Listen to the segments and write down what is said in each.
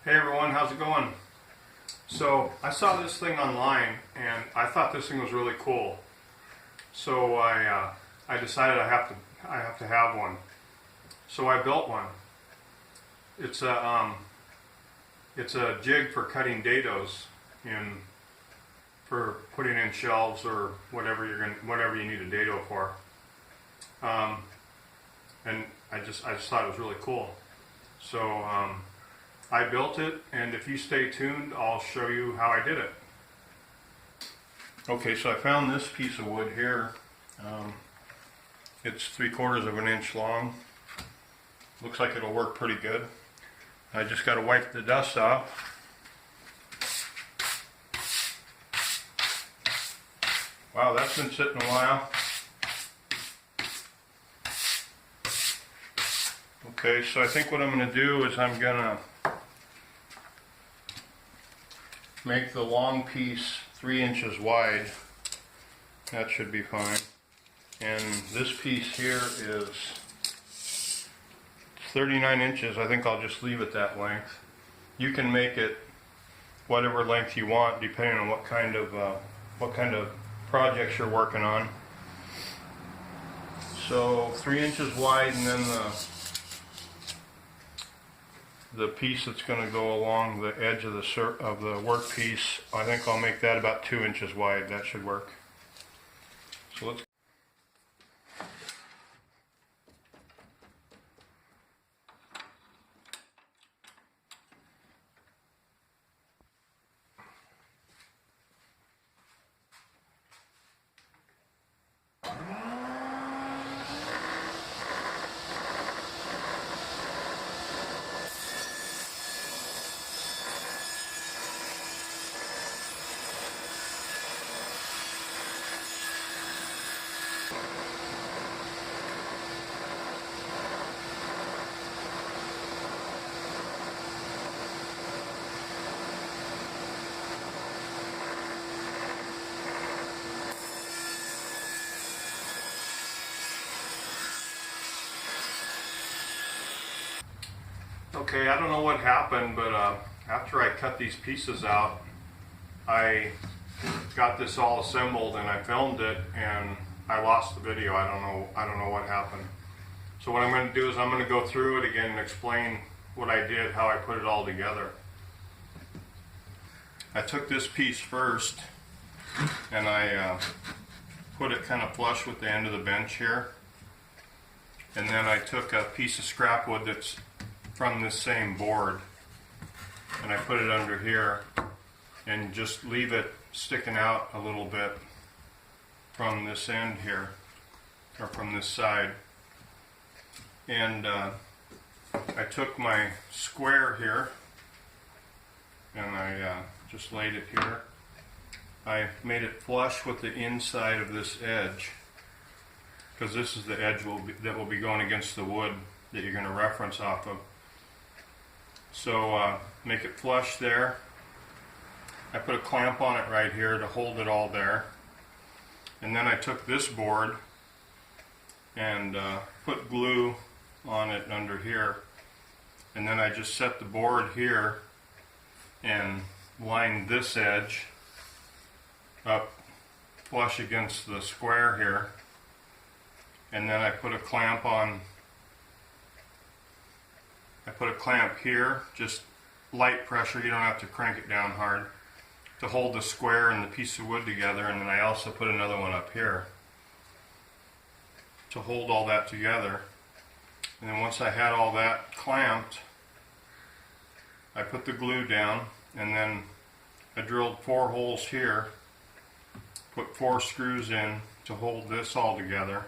Hey everyone, how's it going? So I saw this thing online and I thought this thing was really cool. So I decided I have to have one. So I built one. It's a jig for cutting dados for putting in shelves or whatever you need a dado for. And I just thought it was really cool. So I built it, and if you stay tuned, I'll show you how I did it. Okay, so I found this piece of wood here. It's 3/4 of an inch long. Looks like it'll work pretty good. I just got to wipe the dust off. Wow, that's been sitting a while. Okay, so I think what I'm going to do is I'm going to make the long piece 3 inches wide. That should be fine. And this piece here is 39 inches. I think I'll just leave it that length. You can make it whatever length you want depending on what kind of projects you're working on. So 3 inches wide, and then the piece that's going to go along the edge of the workpiece, I think I'll make that about 2 inches wide. That should work. So let's. Okay, I don't know what happened, but after I cut these pieces out, I got this all assembled and I filmed it and I lost the video. I don't know what happened. So what I'm going to do is I'm going to go through it again and explain what I did, how I put it all together. I took this piece first and I put it kind of flush with the end of the bench here. And then I took a piece of scrap wood that's from this same board and I put it under here and just leave it sticking out a little bit from this end here, or from this side. And I took my square here and I just laid it here. I made it flush with the inside of this edge, because this is the edge that will be going against the wood that you're going to reference off of. So make it flush there. I put a clamp on it right here to hold it all there. And then I took this board and put glue on it under here. And then I just set the board here and lined this edge up flush against the square here. And then I put a clamp on. I put a clamp here, just light pressure, you don't have to crank it down hard, to hold the square and the piece of wood together. And then I also put another one up here to hold all that together. And then once I had all that clamped, I put the glue down, and then I drilled 4 holes here, put 4 screws in to hold this all together.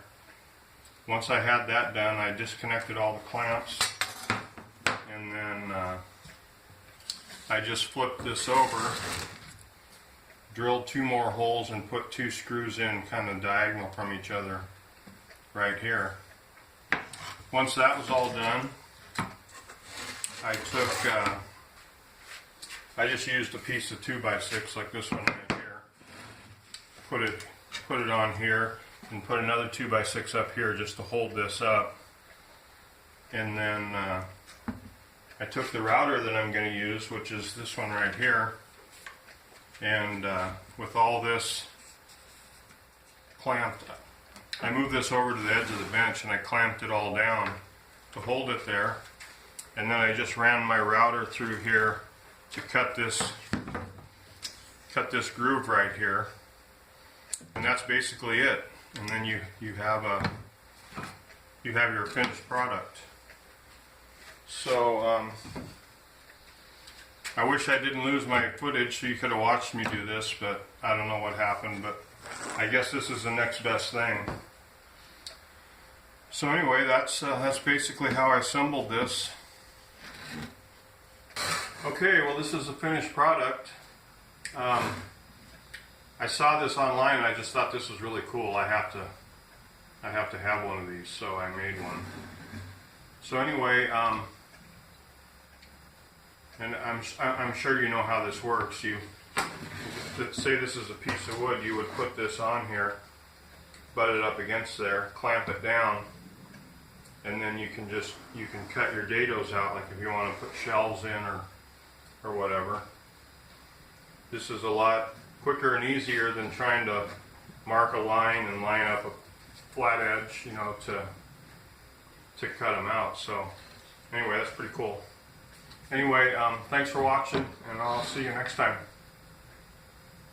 Once I had that done, I disconnected all the clamps. And then I just flipped this over, drilled 2 more holes and put 2 screws in kind of diagonal from each other right here. Once that was all done, I just used a piece of 2x6 like this one right here. Put it on here and put another 2x6 up here just to hold this up. And then I took the router that I'm going to use, which is this one right here, and with all this clamped, I moved this over to the edge of the bench and I clamped it all down to hold it there, and then I just ran my router through here to cut this groove right here, and that's basically it. And then you have your finished product. So I wish I didn't lose my footage so you could have watched me do this, but I don't know what happened, but I guess this is the next best thing. So anyway, that's basically how I assembled this. Okay, well, this is the finished product. I saw this online and I just thought this was really cool. I have to have one of these, so I made one. So anyway, and I'm sure you know how this works. Let's say this is a piece of wood, you would put this on here, butt it up against there, clamp it down, and then you can cut your dados out, like if you want to put shelves in or whatever. This is a lot quicker and easier than trying to mark a line and line up a flat edge, you know, to cut them out. So anyway, that's pretty cool. Anyway, thanks for watching, and I'll see you next time.